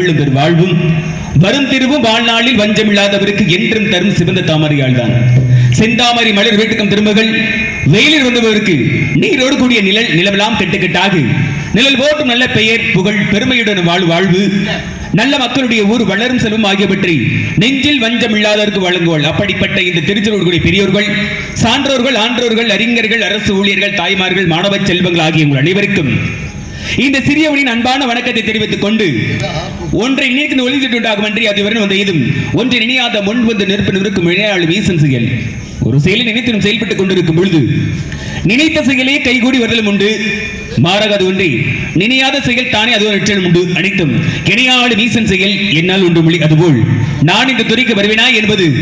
அருள்வெள்ளும் பெரு வாழ்வும் வரும் திருவும் வாழ்நாளில் வஞ்சமில்லாதவருக்கு என்றும் தரும் சிவந்த தாமரையால் தான். செந்தாமரை மலர் வீட்டுக்கும் திரும்புகள் வெயிலில் வந்தவருக்கு நீரோடு கூடிய நிலவெல்லாம் கெட்டுக்கெட்டாக நிழல் போட்டும் நல்ல பெயர் புகழ் பெருமையுடன் வாழ்வு நல்ல மக்களுடைய ஊர் வளரும் செல்வம் ஆகியவற்றை நெஞ்சில் வஞ்சம் இல்லாதவருக்கு வழங்குவாள். அப்படிப்பட்ட இந்த திருச்செந்தூர் பெரியோர்கள், சான்றோர்கள், ஆன்றோர்கள், அறிஞர்கள், அரசு ஊழியர்கள், தாய்மார்கள், மாணவ செல்வங்கள் ஆகிய உங்கள் அனைவருக்கும் இந்த சிறியவனின் அன்பான வணக்கத்தை தெரிவித்துக் கொண்டு ஒன்றை நினைத்து ஒளிந்துண்டாகும் அன்றி அதுவரை வந்த இதும் ஒன்றை நினையாத முன் வந்து நெருப்பு நிற்கும் இணையாளு வீசன் செயல். ஒரு செயலை நினைத்து செயல்பட்டுக் கொண்டிருக்கும் பொழுது நினைத்த செயலே கைகூடி வருதலும் உண்டு, மாறாக அது ஒன்றி நினையாத செயல் தானே அது ஒரு நெற்றலும் உண்டு. அனைத்தும் இணையாளு வீசன் செயல் என்னால் ஒன்று மொழி. அதுபோல் நான் இந்த துறைக்கு வருவேனா என்பது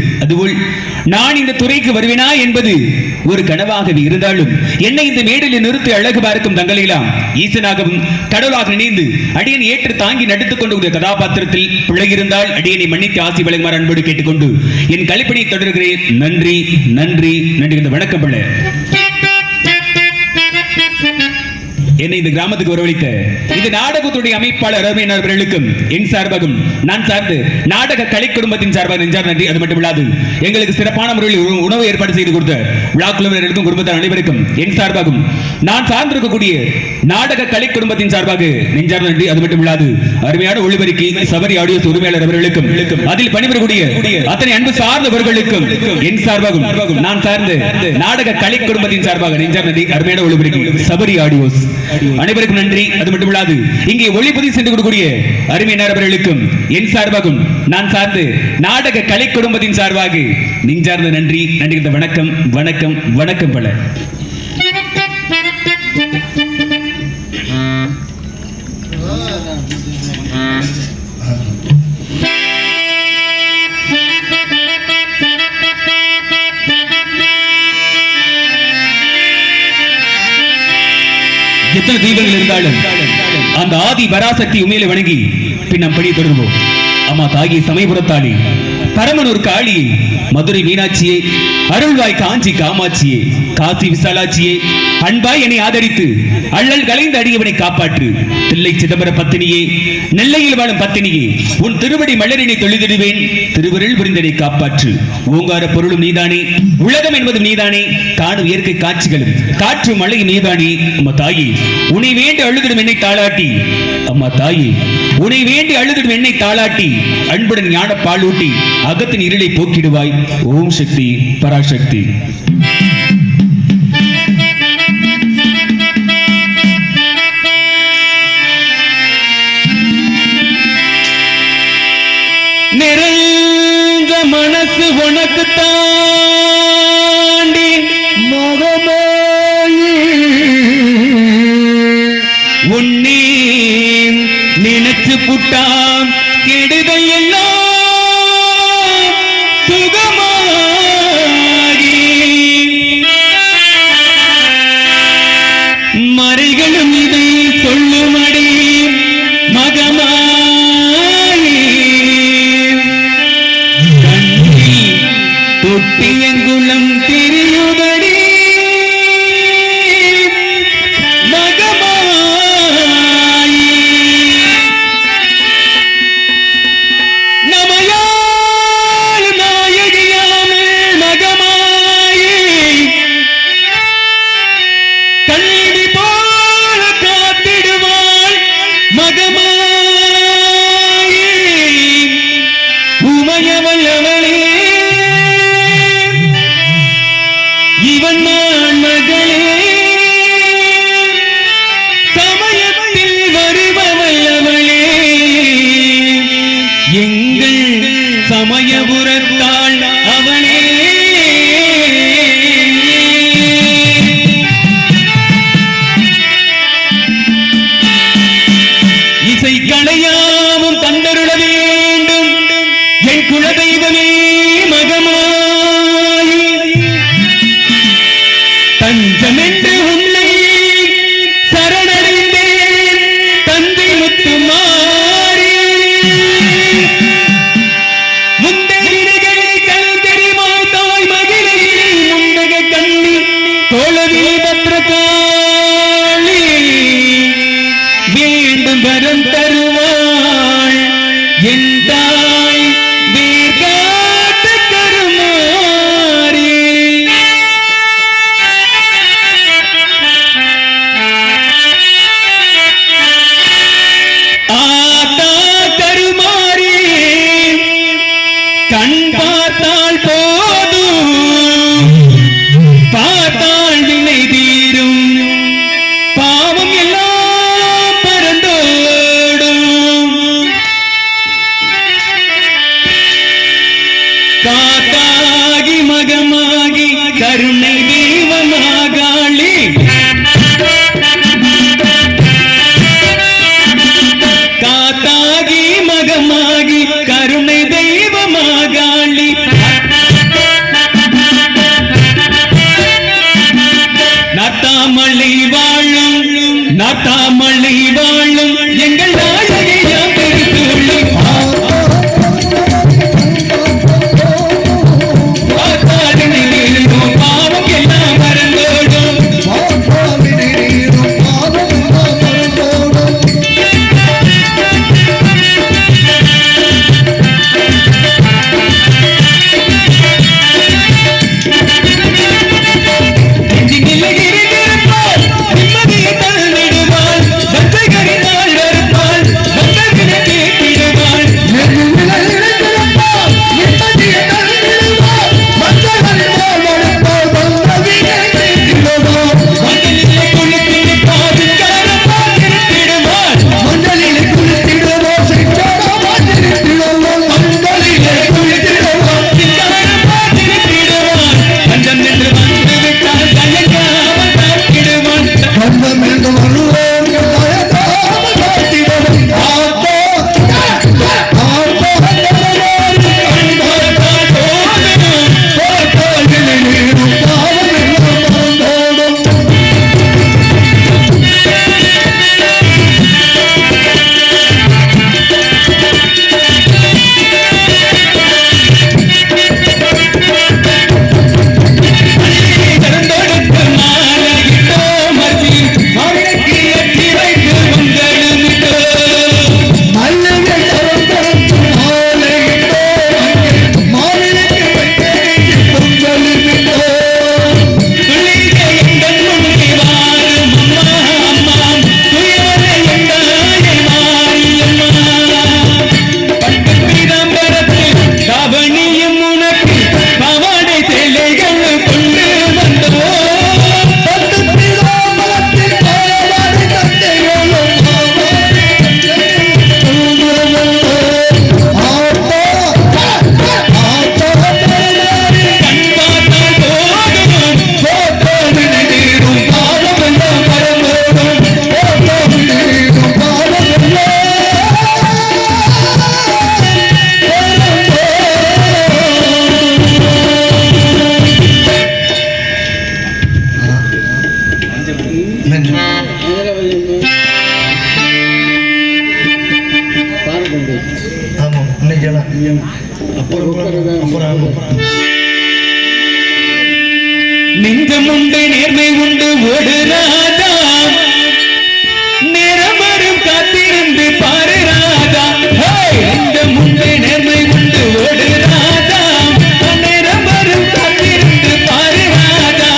ஒரு கனவாகவே இருந்தாலும் என்னை இந்த மேடையில் நிறுத்தி அழகு பார்க்கும் தங்களெல்லாம் ஈசனாகவும் கடவுளாக நினைந்து அடியனை ஏற்று தாங்கி நடித்துக் கொண்டு கதாபாத்திரத்தில் பிழையிருந்தால் அடியனை மன்னித்து ஆசி வழங்குமாறு அன்போடு கேட்டுக்கொண்டு என் கலைப்பணியை தொடர்கிறேன். நன்றி நன்றி நன்றி. இந்த வணக்கம் பல என்னை இந்த கிராமத்துக்கு வரவழைத்த இந்த நாடகத்துடைய அமைப்பாளர் அவர்களுக்கும் என் சார்பாகும் நான் சார்ந்து நாடக கலை குடும்பத்தின் சார்பாக நெஞ்சார் நன்றி. அது மட்டுமில்லாது எங்களுக்கு சிறப்பான முறையில் உணவு ஏற்பாடு செய்து கொடுத்த விழாக்குழுவினருக்கும் குடும்பத்தார் அனைவருக்கும் என் சார்பாகும் நான் சார்ந்திருக்கக்கூடிய நாடக கலை குடும்பத்தின் சார்பாக நெஞ்சார் நன்றி. அது மட்டுமில்லாது அருமையான ஒளிபரிக்கு சபரி ஆடியோஸ் உரிமையாளர் அவர்களுக்கும் அதில் பணிபுரியக்கூடிய அத்தனை அன்பு சார்ந்தவர்களுக்கும் என் சார்பாகும் நான் சார்ந்து நாடக கலை குடும்பத்தின் சார்பாக நெஞ்சார் நன்றி. அருமையான ஒளிபரிக்கு சபரி ஆடியோஸ் அனைவருக்கும் நன்றி. அது மட்டுமில்லாது இங்கே ஒளிபதிவு சென்று கொடுக்கக்கூடிய அருமையினர் அவர்களுக்கும் என் சார்பாகும் நான் சார்ந்து நாடக கலை குடும்பத்தின் சார்பாக நெஞ்சார்ந்த நன்றி நன்றி. வணக்கம் வணக்கம் வணக்கம் பல. எத்தனை தெய்வங்கள் இருந்தாலும் அந்த ஆதி பராசக்தி உண்மையில வணங்கி பின் நம் பணியை தொடர்வோம். அம்மா தாகி சமயபுரத்தாளி, பரமனூர் காளியே, மதுரை மீனாட்சியே, அருள்வாய் காஞ்சி காமாட்சியே, காசி விசாலாட்சியே, அன்பாய் என்னை ஆதரித்து அள்ளல் கலைந்து அடியவனை காப்பாற்று. தில்லை சிதம்பர பத்தினியே, நெல்லையில் வாழும் பத்தினியே, உன் திருவடி மலரினை தொழுதிடுவேன். திருவருள் புரிந்தனை காப்பாற்று. ஓங்கார பொருளும் நீதானே, உலகம் என்பதும் நீதானே, காணும் இயற்கை காட்சிகளும் காற்று மழையும் நீதானே. அம்மா தாயே, உன்னை வேண்டி அழுதிடும் என்னை தாளாட்டி, அம்மா தாயே உன்னை வேண்டி அழுதிடும் என்னை தாளாட்டி அன்புடன் ஞான பாலூட்டி அகத்தின் இருளை போக்கிடுவாய். ஓம் சக்தி பராசக்தி. நிறைந்த மனசு உனக்கு தாண்டி மகமாயி உன்னே நினைச்சு புட்டாம் கெடுதல் எல்லாம் சுகமாகி மறைகளும் இதை சொல்லுமடி மகமாயி கண்ணில் தொட்டியங்குளம் தெரியுதடி சமயபுரத்தாள் அவளே. இசை கலையாவும் தந்தருள வேண்டும் என் குலதெய்வமே மகமாயி. தஞ்சமென்று உன்னை சரணடைந்தேன் தந்தை முத்துமா. வேண்டும் வரம் தருவாள் தாய் வீர்காட்டு கருமாரி ஆத்தா கருமாரி கண் பார்த்தால் போதும் பார்த்தால் வினை தீரும் பாவம் எல்லாம் பறந்தோடும் காத்தாகி மகமாகி கருணை தெய்வமாகாளி காத்தாகி மகமாகி கருணை தெய்வமாகாளி நாத்தாமலை வாழும் நாத்தாமலை வாழும் எங்கள் நாயகியாம் திருத்துள்ளி பாவம் எல்லாம் மறந்தோடும் நெஞ்சம் உண்டு நேர்மை உண்டு ஓடு ராஜா நேரம் வரும் காத்திருந்து பாரு ராஜா நெஞ்சம் உண்டு நேர்மை உண்டு ஓடு ராஜா நேரம் வரும் காத்திருந்து பாரு ராஜா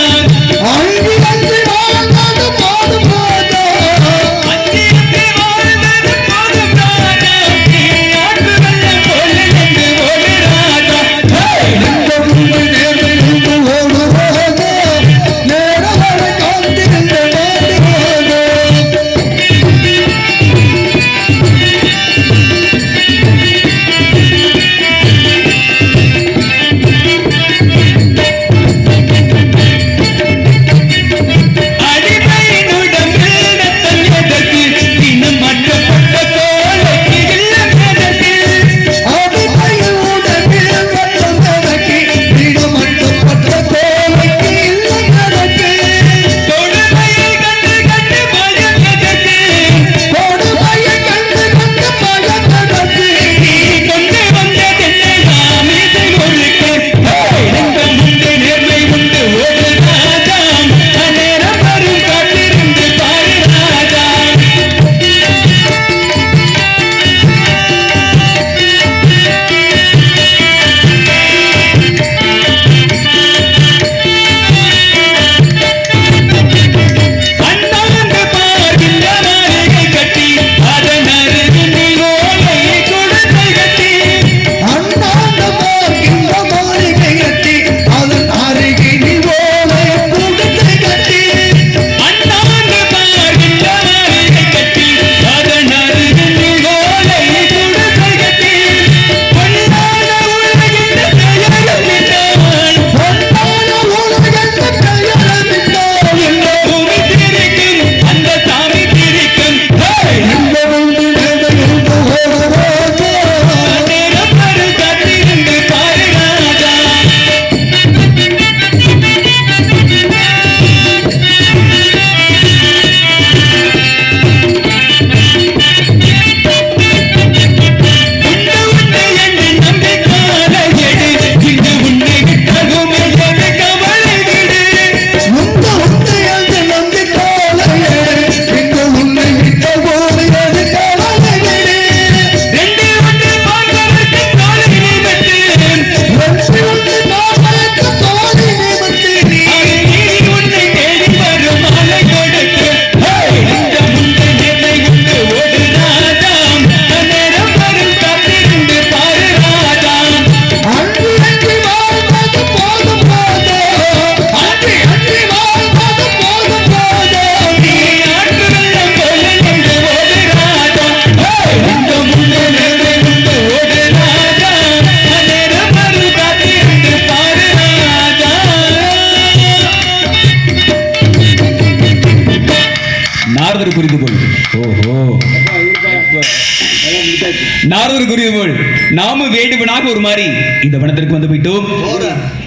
நாமும் வேண்டுவனாக ஒரு மாதிரி இந்த வனத்திற்கு வந்து விட்டோம்.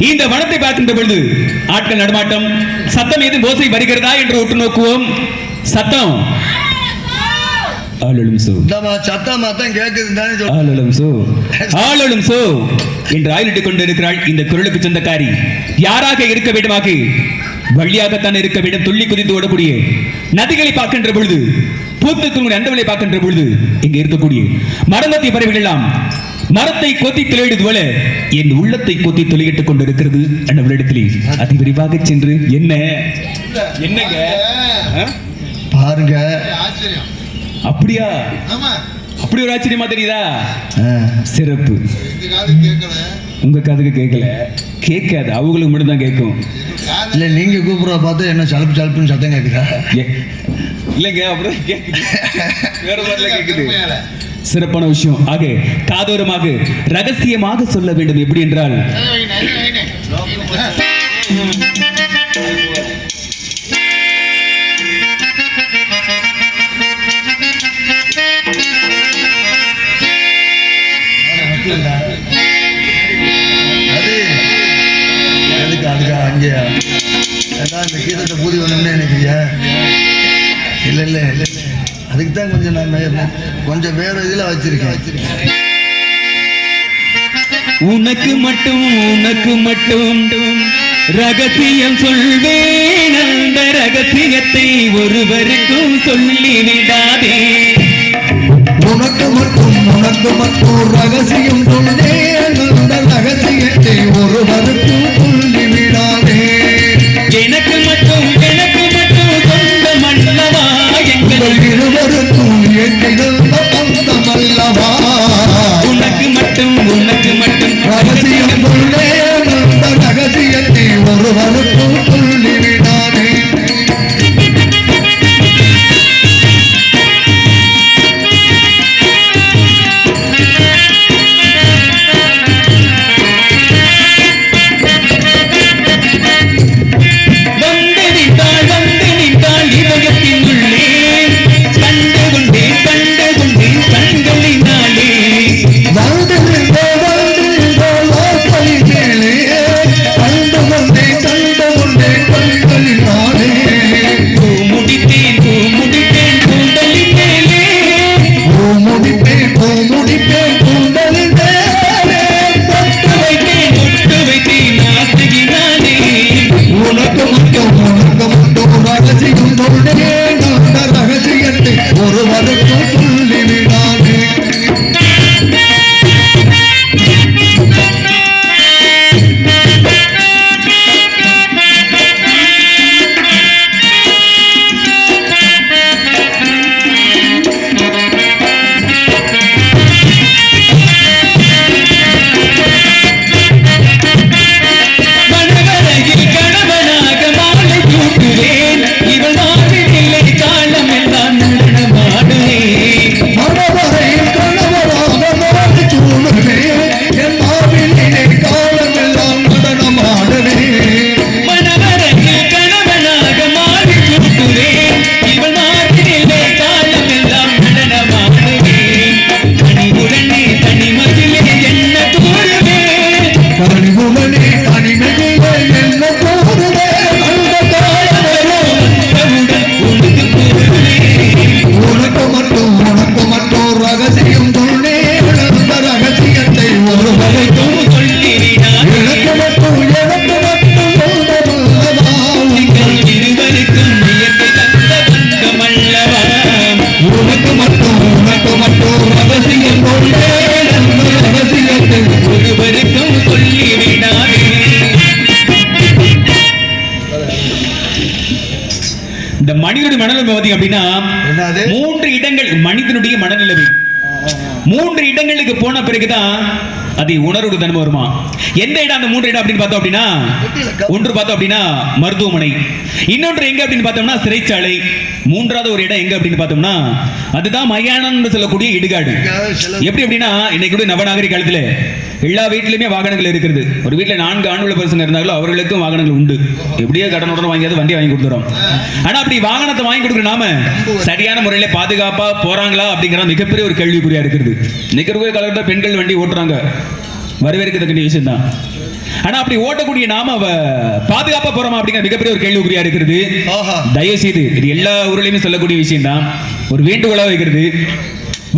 இந்த வனத்தை பார்க்கின்ற பொழுது ஆட்கள் நடமாட்டம், சத்தம் ஏதும் ஓசை வருகிறதா என்று உற்று நோக்குவோம். சத்தம் ஆளும் சோ சத்தமா தான் கேக்குது ஆளும் சோ ஆளும் சோ என்று ஆயிலிட்டுக் கொண்டிருக்கிறாள். இந்த குரலுக்கு சொந்தக்காரி யாராக இருக்க வேண்டுமாக வழியாகத்தான் இருக்க வேண்டும். துள்ளி குதித்து ஓடக்கூடிய நதிகளை பார்க்கின்ற பொழுது, பூத்து தூங்குகிற அண்டவளை பார்க்கின்ற பொழுது, இங்க இருக்கக்கூடிய மரமத்தி பறவைகள் எல்லாம் மரத்தை கொத்தி துளையிடுவது போல என் உள்ளத்தை கொத்தி துளையிட்டுக் கொண்டிருக்கிறது. அண்டவளிடத்திலே அதி விரிவாக சென்று என்னங்க பாருங்க, அப்படியா? அப்படி ஒரு ஆச்சரியமா தெரியுதா? சிறப்பு. உங்க காதுக்கு கேட்கல, கேட்காது, அவங்களுக்கு மட்டும் தான் கேட்கும். இல்ல நீங்க கூப்பிடுற பார்த்து என்ன சலப்பு சலப்புன்னு சத்தம் கேட்குறா? இல்லைங்க, அப்படிதான் கேட்குது, வேற மாதிரில கேட்குது. சிறப்பான விஷயம். ஆக காதோரமாக ரகசியமாக சொல்ல வேண்டும். எப்படி என்றால் அங்கே இந்த கீதத்தை பூதி ஒண்ணுன்னு நினைக்கிறியா? இல்லை இல்லை இல்லை, அதுக்கு தான் கொஞ்சம் நான் கொஞ்சம் வேற இதில் வச்சிருக்கேன். உனக்கு மட்டும் ரகசியம் சொல்வேன். அந்த ரகசியத்தை ஒருவருக்கும் சொல்லிவிடாதே. உனக்கு மட்டும் ரகசியம் சொல்வேன். அந்த ரகசியத்தை ஒருவருக்கும் சொல்லிவிடாதே. எனக்கு மட்டும் சொந்தம் அல்லவா, எங்கள் இருவருக்கும் எங்கிருந்த சொந்தம் அல்லவா. உனக்கு மட்டும் ரகசியம் சொல்வேன். அந்த ரகசியத்தை ஒருவருக்கும் சொல்லிவிடாதே. இந்த மனிதனுடைய மனநிலை பார்த்தீங்க அப்படின்னா மூன்று இடங்கள் மனிதனுடைய மனநிலை. மூன்று இடங்களுக்கு போன பிறகுதான் அது உணர்வு தன்மை வருமா. எந்த இடம் அந்த மூன்று இடம் அப்படின்னு பார்த்தோம் அப்படின்னா, ஒன்று பார்த்தோம் அப்படின்னா மருத்துவமனை, இன்னொன்று எங்க அப்படின்னு பார்த்தோம்னா சிறைச்சாலை, மூன்றாவது ஒரு இடம் எங்க அப்படின்னு பார்த்தோம்னா அதுதான் மயானம் சொல்லக்கூடிய இடுகாடு. எப்படி அப்படின்னா இன்னைக்கு கூட நவநாகரிக காலத்துல எல்லா வீட்லயுமே வாகனங்கள் இருக்கிறது. ஒரு வீட்டுல 4 ஆண் உள்ள பசங்க இருந்தாலும் அவர்களுக்கும் வாகனங்கள் உண்டு. எப்படியோ கடனுடன் வாங்கியாவது வண்டி வாங்கி கொடுத்துறோம். ஆனா அப்படி வாகனத்தை வாங்கி கொடுக்குற நாம சரியான முறையில பாதுகாப்பா போறாங்களா அப்படிங்கிற மிகப்பெரிய ஒரு கேள்விக்குறியா இருக்கிறது. நிகழ்வு காலகட்டத்தில் பெண்கள் வண்டி ஓட்டுறாங்க, வரவேற்கத்தக்க விஷயம் தான். ஆனா அப்படி ஓட்டக்கூடிய நாம பாதுகாப்பா போறோமா அப்படிங்கிற மிகப்பெரிய ஒரு கேள்விக்குறியா இருக்கிறது. தயவு செய்து இது எல்லா ஊர்லயுமே சொல்லக்கூடிய விஷயம் தான், ஒரு வேண்டுகோளா வைக்கிறது.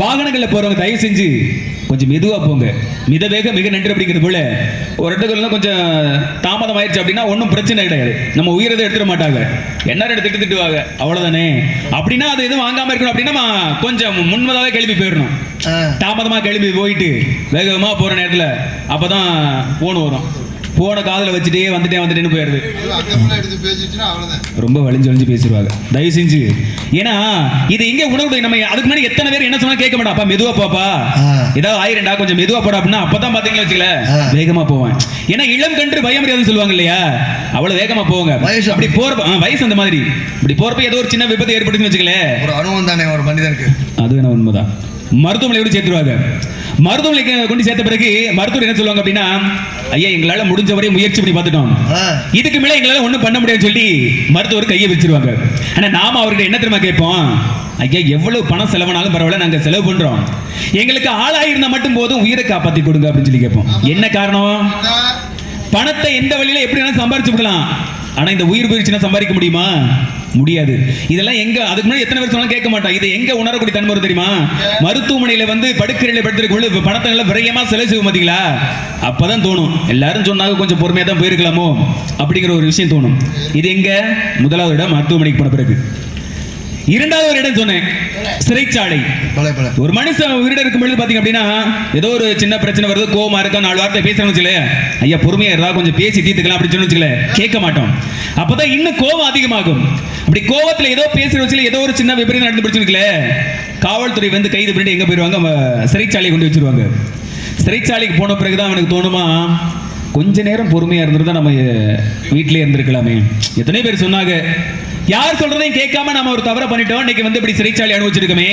வாகனங்கள்ல போறவங்க தயவு செஞ்சு கொஞ்சம் மெதுவா போங்க. மித வேக மிக நன்று அப்படிங்கிறது போல ஒரு இடத்துல கொஞ்சம் தாமதம் ஆயிடுச்சு அப்படின்னா ஒன்றும் பிரச்சனை கிடையாது. நம்ம உயிரதை எடுத்துட மாட்டாங்க, என்ன எடுத்து திட்டுவாங்க அவ்வளவுதானே. அப்படின்னா அது எதுவும் வாங்காம இருக்கணும் அப்படின்னா கொஞ்சம் முன்பதாவே கிளம்பி போயிடணும். தாமதமா கிளம்பி போயிட்டு வேகமா போற நேரத்துல அப்பதான் போன் வரும். போன காதல வச்சுட்டே வந்துட்டேன்னு போயிடுது. ரொம்ப வலிஞ்சு பேசிடுவாங்க. தயவு செஞ்சு, ஏன்னா இது எங்க உணவு நம்ம அதுக்கு முன்னாடி எத்தனை பேர் என்ன சொன்னா கேட்க மாட்டாப்பா, மெதுவா போப்பா, ஏதாவது ஆயிரண்டா கொஞ்சம் மெதுவா போடா அப்படின்னா அப்பதான் பாத்தீங்களா வச்சுக்கல வேகமா போவேன். ஏன்னா இளம் கன்று பயம் முடியாதுன்னு சொல்லுவாங்க இல்லையா, அவ்வளவு வேகமா போவாங்க. அப்படி போறப்ப வயசு அந்த மாதிரி இப்படி போறப்ப ஏதோ ஒரு சின்ன விபத்து ஏற்படுதுன்னு வச்சுக்கல, ஒரு அனுபவம் தானே ஒரு மனிதனுக்கு. அது என்ன உண்மைதான். மருத்துவமனையோடு சேர்த்துருவாங்க. மருத்துவமனைக்கு கொண்டு சேர்த்த பிறகு மருத்துவர் என்ன சொல்லுவாங்க அப்படின்னா, ஐயா எங்களால முடிஞ்ச வரை முயற்சி பண்ணி பார்த்துட்டோம், இதுக்கு மேல எங்களால ஒண்ணும் பண்ண முடியாதுன்னு சொல்லி மருத்துவர் கையை வச்சிருவாங்க. ஆனா நாம அவர்கிட்ட என்ன தெரியுமா கேட்போம், ஐயா எவ்வளவு பணம் செலவானாலும் பரவாயில்ல நாங்க செலவு பண்றோம், எங்களுக்கு ஆளாயிருந்தா மட்டும் போதும், உயிரை காப்பாத்தி கொடுங்க அப்படின்னு சொல்லி கேட்போம். என்ன காரணம், பணத்தை எந்த வழியில எப்படி வேணாலும் சம்பாரிச்சு விடலாம், ஆனா இந்த உயிர் போயிடுச்சுன்னா சம்பாதிக்க முடியுமா, முடியாது. இதெல்லாம் எங்க அதுக்கு முன்னாடி எத்தனை பேர் சொன்னாலும் கேட்க மாட்டோம். இது எங்க உணரக்கூடிய தன்மை வரும் தெரியுமா, மருத்துவமனையில படுக்கையில படுத்திருக்க பணத்தை விரயமா செலவு செய்வோம் பாத்தீங்களா, அப்பதான் தோணும் எல்லாரும் சொன்னாங்க கொஞ்சம் பொறுமையா தான் போயிருக்கலாமோ அப்படிங்கிற ஒரு விஷயம் தோணும். இது எங்க முதலாவது இடம் மருத்துவமனைக்கு போன பிறகு. இரண்டாவது ஒரு இடம் சொன்னேன், சிறைச்சாலை. ஒரு மனுஷன் உயிரிட இருக்கும் பொழுது பாத்தீங்க அப்படின்னா ஏதோ ஒரு சின்ன பிரச்சனை வருது, கோவமா இருக்கா, 4 வார்த்தை பேசுறோம்னு வச்சுல, ஐயா பொறுமையா இருந்தா கொஞ்சம் பேசி தீர்த்துக்கலாம் அப்படின்னு சொல்லி வச்சுக்கல, கேட்க மாட்டோம். அப்பதான் இன்னும் கோவம் அதிகமாகும். அப்படி கோவத்துல ஏதோ பேசுற வச்சுல ஏதோ ஒரு சின்ன விபரீதம் நடந்து பிடிச்சிருக்கல, காவல்துறை கைது பண்ணிட்டு எங்க போயிருவாங்க, சிறைச்சாலையை கொண்டு வச்சிருவாங்க. சிறைச்சாலைக்கு போன பிறகுதான் அவனுக்கு தோணுமா, கொஞ்ச நேரம் பொறுமையா இருந்திருந்தா நம்ம வீட்டிலே இருந்திருக்கலாமே. எத்தனை பேர் சொன்னாங்க, யார் சொல்றதையும் கேட்காம நம்ம ஒரு தவறை பண்ணிட்டோம், இன்னைக்கு இப்படி சிறைச்சாலை அனுபவிச்சிருக்கோமே.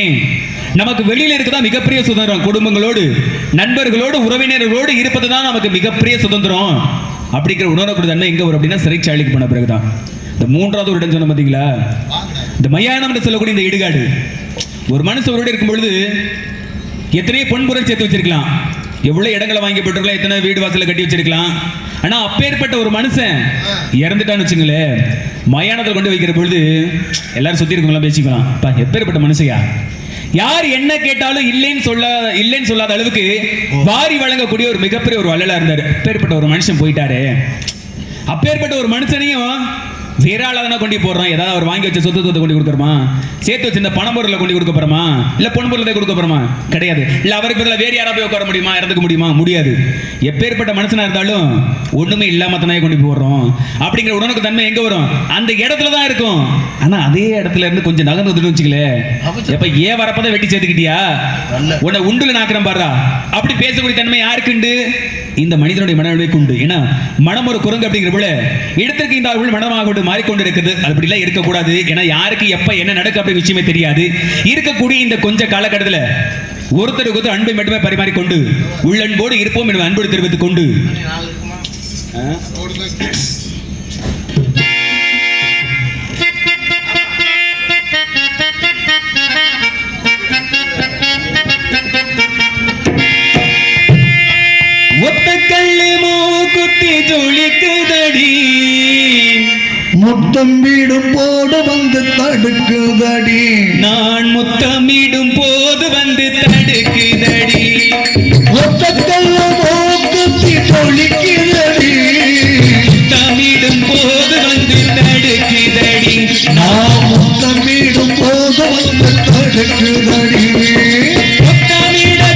நமக்கு வெளியில இருக்கதா மிகப்பெரிய சுதந்திரம், குடும்பங்களோடு நண்பர்களோடு உறவினர்களோடு இருப்பதுதான் நமக்கு மிகப்பெரிய சுதந்திரம் அப்படிங்கிற உணரக்கூடிய தன்மை எங்க வரும் அப்படின்னா சிறைச்சாலைக்கு போன பிறகுதான். இந்த மூன்றாவது ஒரு இடம் சொன்ன பாத்தீங்களா, இந்த மயானம் சொல்லக்கூடிய இந்த இடுகாடு. ஒரு மனுஷன் ஒரு இருக்கும் பொழுது எத்தனையோ பொன்பொருள் சேர்த்து வச்சிருக்கலாம், எவ்வளவு இடங்களை வாங்கி போட்டிருக்கலாம், எத்தனை வீடு வாசல கட்டி வச்சிருக்கலாம். ஆனா அப்பேற்பட்ட ஒரு மனுஷன் இறந்துட்டான்னு வச்சுங்களேன், மயானத்தில் கொண்டு வைக்கிற பொழுது எல்லாரும் சுத்தி இருக்கவங்களாம் பேசிக்கலாம், எப்பேற்பட்ட மனுஷையா, யார் என்ன கேட்டாலும் இல்லைன்னு சொல்லாத அளவுக்கு வாரி வழங்கக்கூடிய ஒரு மிகப்பெரிய ஒரு வள்ளலா இருந்தார். அப்பேற்பட்ட ஒரு மனுஷன் போயிட்டாரு. அப்பேற்பட்ட ஒரு மனுஷனையும் வேற ஆளாதான கொண்டு போடுறோம், ஏதாவது அவர் வாங்கி வச்ச சொத்தை கொண்டு கொடுக்குறோமா, சேர்த்து வச்சு இந்த பணம் பொருளை கொண்டு கொடுக்க போறோமா, இல்ல பொன் பொருளை கொடுக்க போறோமா, கிடையாது. இல்ல அவருக்கு பதிலாக வேற யாரா போய் உட்கார முடியுமா, இறந்துக்க முடியுமா, முடியாது. எப்பேற்பட்ட மனுஷனா இருந்தாலும் ஒண்ணுமே இல்லாம தனையை கொண்டு போடுறோம் அப்படிங்கிற உணர்வுக்கு தன்மை எங்க வரும், அந்த இடத்துல தான் இருக்கும். ஆனா அதே இடத்துல இருந்து கொஞ்சம் நகர்ந்து வந்துட்டு வச்சுக்கல, எப்ப ஏன் வரப்பதான் வெட்டி சேர்த்துக்கிட்டியா, உன்னை உண்டுல நாக்குறேன் பாடுறா அப்படி பேசக்கூடிய தன்மை யாருக்குண்டு, இந்த மனிதனுடைய மனநிலைக்கு உண்டு. ஏன்னா மனம் ஒரு குரங்கு அப்படிங்கிற போல இடத்திற்கு இந்த மனமாக மாறிக்கொண்டு இருக்குது. அப்படிலாம் இருக்கக்கூடாது. ஏன்னா யாருக்கு எப்ப என்ன நடக்கு அப்படி விஷயமே தெரியாது. இருக்கக்கூடிய இந்த கொஞ்ச காலகட்டத்தில் ஒருத்தருக்கு அன்பை மட்டுமே பரிமாறிக்கொண்டு உள்ளன்போடு இருப்போம் என அன்போடு தெரிவித்துக் கொண்டு ஒத்தக்கல்லு மூக்குத்தி ஜொலிக்குதடி, முத்தமிடும் போது வந்து தடுக்குதடி, நான் முத்தமிடும் போது வந்து தடுக்குதடி, ஒத்தக்கல்லு மூக்குத்தி ஜொலிக்குதடி, முத்தமிடும் போது வந்து தடுக்குதடி, நான் முத்தமிடும் போது வந்து தடுக்குதடி, முத்தமிடும்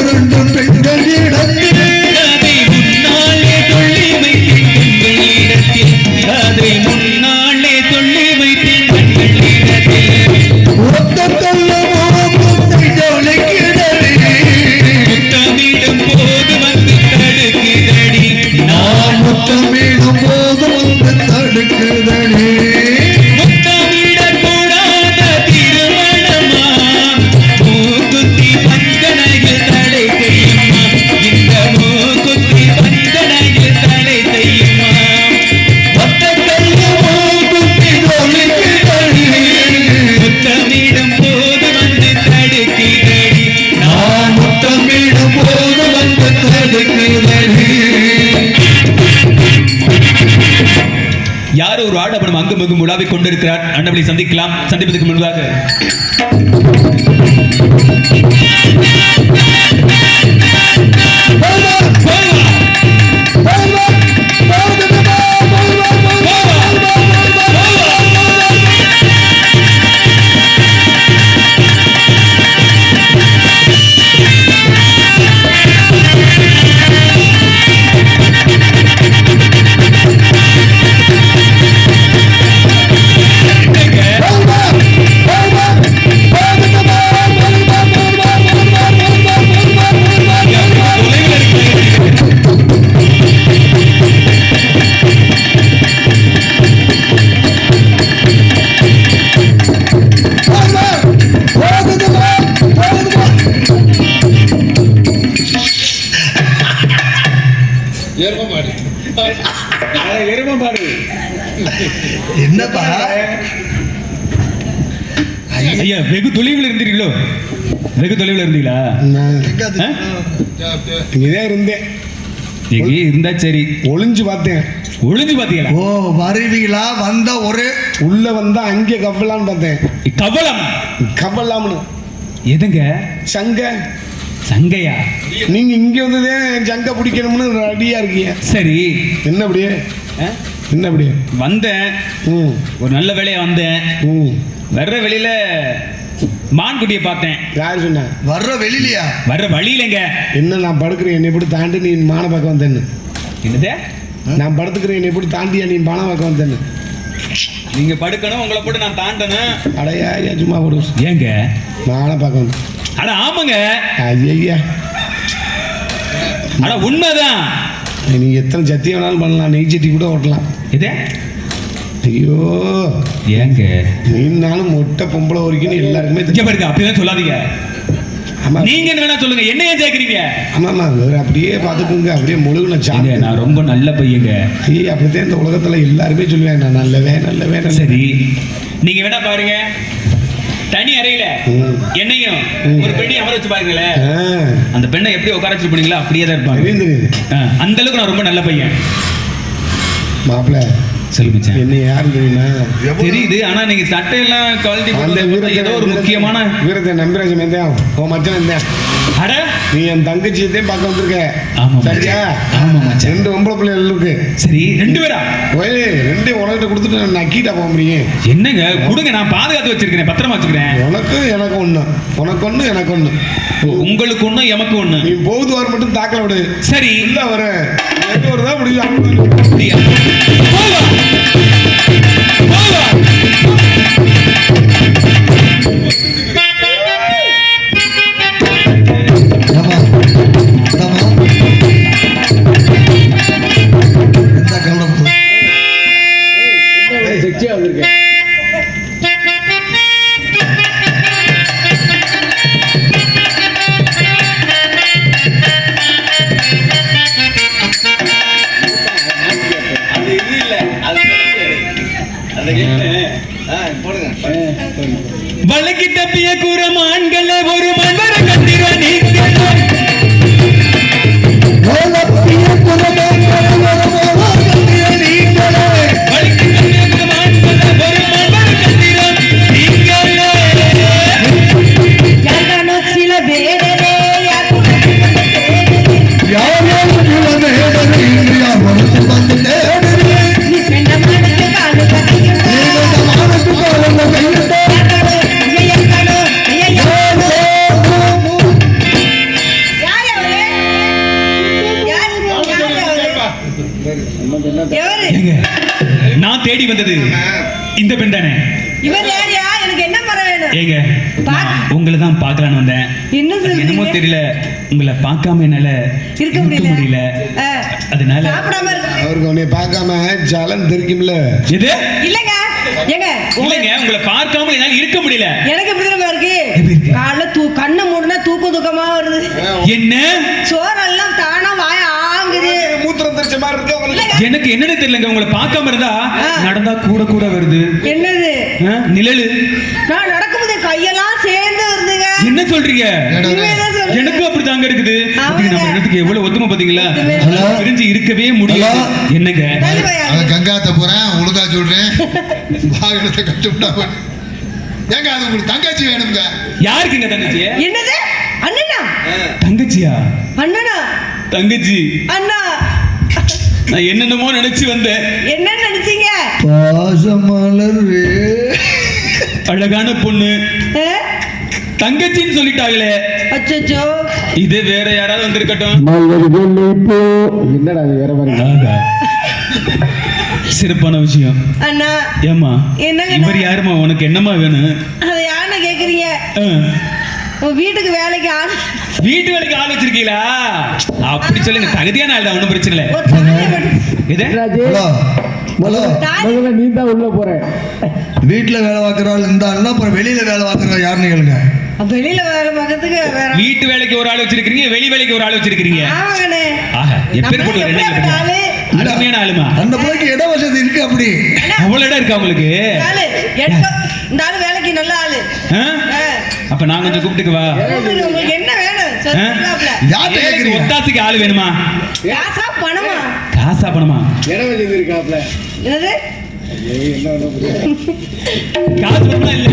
வேண்டும் பெண்கள் இடத்தில் அதை முன்னாலே சொல்லி வைத்தேன் பெண்கள் இடத்தில் அதை முன்னாலே சொல்லி வைத்தேன் பெண்கள் இடத்தில் ஒத்த தள்ளமோ முத்தை ஜொலிக்கிறதே முத்தமிடும் போது வந்து தடுக்குதடி நான் முத்தமிடும் போது வந்து தடுக்குதடி முத்தமிடக் கூடாத திருமணமா மூக்குத்தி வந்தனையில் தடை செய்யுமா இந்த மூக்குத்தி வந்தனையில் தடை செய்யுமா ஒத்த தள்ளமோ முத்தை ஜொலிக்கிறதே முத்தமிடும் போது வந்து தடுக்குதடி நான் முத்தமிடும் போது வந்து தடுக்குதடி யாரோ ஒரு ஆடப்படும் அங்கும் இங்கும் உலாவிக் கொண்டிருக்கிறார். அண்ணவளை சந்திக்கலாம். சந்திப்பதற்கு முன்பாக என்னப்பா ஐயா வெகு தொலைவில் இருந்தீர்களோ? வெகு தொலைவில் இருந்தீங்களா? இங்கதான் இருந்தேன். எங்கே இருந்தா சரி. ஒளிஞ்சு பார்த்தேன். ஒளிஞ்சு பாத்தீங்களா? ஓ வருவீங்களா வந்த ஒரு உள்ள வந்தா அங்கே கப்பலான்னு பார்த்தேன். கவலம் கப்பலாம்னு எதுங்க? சங்க. சங்கையா? நீங்க இங்க வந்ததே சங்க பிடிக்கணும்னு ரெடியா இருக்கீங்க. சரி என்ன அப்படியே ஆ? என்ன அப்படியே வந்தேன். ம் ஒரு நல்ல வேலையா வந்தேன். ம் வர்ற வெளியில மான்குட்டியை பார்த்தேன். யார் சொன்ன? வர்ற வெளியிலையா வர்ற வழியிலங்க. என்ன நான் படுக்கிறேன் என்னை எப்படி தாண்டி நீ மான பார்க்க வந்தேன்னு? என்னது? நான் படுத்துக்கிறேன் என்னை எப்படி தாண்டியா நீ மான பார்க்க வந்தேன்னு? நீங்க படுக்கணும், உங்களை போட்டு நான் தாண்டணும். அடையா சும்மா போடு. ஏங்க? மானை பார்க்க வந்தேன். அட ஆமாங்க. ஐயா அட உண்மைதான். நீ எத்தனை சத்தியம் வேணாலும் பண்ணலாம். நெய் சட்டி கூட ஓட்டலாம். இது ஐயோ ஏங்க? நீனாலும் மொட்டை பொம்பளை வரைக்கும் எல்லாருக்குமே இங்க பாருங்க, அப்படிதான் சொல்லாதீங்க. ஆமா நீங்க என்ன வேணா சொல்லுங்க, என்ன ஏன் கேக்குறீங்க? ஆமாம்மா அப்படியே பார்த்துக்குங்க. அப்படியே முழுகுன ஏங்க, சாங்க. நான் ரொம்ப நல்ல பையங்க. ஐயா அப்படித்தான் இந்த உலகத்துல எல்லாருமே சொல்லுவாங்க நான் நல்லவே நல்லவே நல்ல. சரி, நீங்க வேணா பாருங்க, தனி அறையில ம். என்னையும் ஒரு பெண்ணை அமர வச்சு பாருங்களேன். ஆ, அந்த பெண்ணை எப்படி உட்கார வச்சு போனீங்களோ அப்படியே தான் இருப்பாங்க. தெரியும் தெரியுது. அந்த அளவுக்கு நான் ரொம்ப நல்ல பையன். மாப்பிள்ள சொல்லுங்க. என்ன யாரும் தெரியுமா? தெரியுது, ஆனா நீங்க சட்டையெல்லாம் குவாலிட்டி அந்த ஏதோ ஒரு முக்கியமான வீரத்தை நம்பிராஜம் இருந்தேன். உன் மச்சான் இருந்தேன். அட நீ என் தங்கச்சியத்தையும் பார்க்க வந்திருக்க. ஆமா சரியா? ஆமா மச்சான். 2 பொம்பளை பிள்ளைகள் இருக்கு. சரி, 2 பேரா? ஒரே 2 உனக்கிட்ட கொடுத்துட்டு நான் நக்கிட்டா போக முடியும். என்னங்க கொடுங்க, நான் பாதுகாத்து வச்சிருக்கேன், பத்திரமா வச்சுக்கிறேன். உனக்கு எனக்கு ஒண்ணு, உனக்கு ஒண்ணு எனக்கு ஒண்ணு. உங்களுக்கு ஒண்ணு எமக்கு ஒண்ணு. நீ போகுது வர மட்டும் தாக்கல விடு. சரி, இல்ல வர எங்க வருதா முடியும். அப்படியா? போவா. போவா. ஆமா ஆமா இந்த கவனம் செக்ஸியா வந்திருக்கேன். வழக்கி தப்பிய கூறமான்களே ஒரு மன்மர கத்திர நீங்களே. ஓலப்பிய குலமங்கள வரமோகந்திய நீங்களே வழக்கி தப்பிய கூறமான்களே ஒரு மன்மர கத்திர நீங்களே. யாரானோ சில வேடரே யாரோ குலமேடரே இந்தியா மனசு வந்து தேடரே நீ பெண்ண மனசு காலு கட்டியும் நீங்க மனசு காலங்க கையிட்டே ஐயோ ஐயோ ஐயோ வந்தது இந்த பெண் தானே? இவர் யாரியா? எனக்கு என்ன மர வேணும்? ஏங்க உங்களை தான் பார்க்கலான்னு வந்தேன். என்ன சொல்றீங்க? என்னமோ தெரியல, உங்களை பார்க்காம என்னால இருக்க முடியல. அதனால சாப்பிடாம இருக்கு. அவருக்கு உன்னை பார்க்காம ஜலம் தெரிக்கும்ல. இது இல்லங்க ஏங்க இல்லைங்க, உங்களை பார்க்காம என்னால இருக்க முடியல. எனக்கு எப்படி தெரியுமா இருக்கு? எப்படி இருக்கு? காலைல கண்ணை மூடுனா தூக்கமா வருது. என்ன சோறெல்லாம் தானா வாய ஆங்குது. மூத்திரம் தெரிச்ச மாதிரி இருக்கு அவங்களுக்கு. இல்லங்க. எனக்கு என்னன்னு தெரியலங்க, உங்களை பார்க்காம இருந்தா நடந்தா கூட வருது. என்னது? நிழலு. நான் நடக்கும்போது கையெல்லாம் சேர்ந்து வருதுங்க. என்ன சொல்றீங்க? உண்மையதான் சொல்றேன். எனக்கும் அப்படி தாங்க இருக்குது. ஆமாங்க. நம்ம இடத்துக்கு எவ்வளவு ஒத்துமை பாத்தீங்களா? ஹலோ. பிரிஞ்சு இருக்கவே முடியாது. என்னங்க தள்ளி போயா. அதை கங்காத்த போறேன் ஒழுங்கா சொல்றேன். வாகனத்தை கட்டுவிட்டா ஏங்க அது உங்களுக்கு தங்கச்சி வேணுங்க. யாருக்குங்க தங்கச்சி? என்னது? அண்ணனா? தங்கச்சியா? அண்ணனா? தங்கச்சி அண்ணா நான் என்னென்னமோ நினைச்சு வந்தேன். என்ன நினைச்சீங்க? பாசமலர் அழகான பொண்ணு தங்கச்சின்னு சொல்லிட்டாங்களே. அச்சோ இது வேற யாராவது வந்திருக்கட்டும். என்னடா இது வேற மாதிரி? சிறப்பான விஷயம். அண்ணா ஏமா என்னங்க? இவர் யாருமா? உனக்கு என்னமா வேணும்? அதை யாருன்னு கேக்குறீங்க? உன் வீட்டுக்கு வேலைக்கு ஆள். வீட்டு வேலைக்கு ஆள் வச்சிருக்கீங்களா? அப்படி சொல்லுங்க, தகுதியான ஆள் தான், ஒண்ணும் பிரச்சனை இல்லை. ஒரு தாலியை மட்டும். இது ஹலோ ஹலோ தாலி. நீ தான் உள்ள போற. வீட்டுல வேலை பார்க்குறாள் இருந்தாலும் அப்புறம் வெளியில வேலை பார்க்குறா யாருன்னு கேளுங்க. வெளியில வேலை பார்க்கறதுக்கு வேற. வீட்டு வேலைக்கு ஒரு ஆள் வச்சிருக்கீங்க, வெளி வேலைக்கு ஒரு ஆள் வச்சிருக்கீங்க. ஆமாங்கண்ணே. ஆஹா, எப்பேர் போட்டு நம்ம ரெண்டு எப்படியாப்பட்ட ஆளு? அருமையான ஆளுமா. அந்த பிள்ளைக்கு இட வசதி இருக்கு அப்படி. அவ்வளவு இடம் இருக்கா உங்களுக்கு? ஆளு எடுக்க இந்த ஆளு வேலைக்கு நல்ல ஆளு. அப்ப நான் கொஞ்சம் கூப்பிட்டுக்குவா? உங்களுக்கு என்ன வேணும் சொல்லுங்களாப்ல. யார்கிட்ட ஏன் கேக்குறீங்க? ஒத்தாசிக்கு ஆள் வேணுமா? காசா பணமா? காசா பணமா? இடம் வச்சு இருக்காப்ல. என்னது? காசு பணமா இல்ல.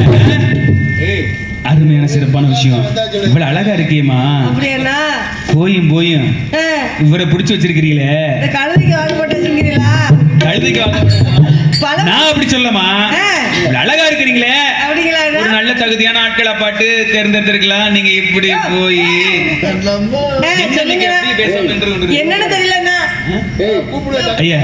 அருமையான சிறப்பான விஷயம். இவ்வளவு அழகா இருக்கியம்மா. அப்படியா? போயும் இவரை பிடிச்சு வச்சிருக்கிறீங்களே. இந்த கழுதைக்கு வாங்க போட்டு வச்சுக்கிறீங்களா? கழுதைக்கு வாங்க. பழம். நான் அப்படி சொல்லமா? இவ்வளவு அழகா இருக்கிறீங்களே, அப்படிங்களா? ஒரு நல்ல தகுதியான ஆட்களை பாட்டு தேர்ந்தெடுத்திருக்கலாம். நீங்க இப்படி போய் நம்ம என்ன நீங்க எப்படி பேசாம நின்று கொண்டிருக்கீங்க? என்னன்னு தெரியலண்ணா. ஐயா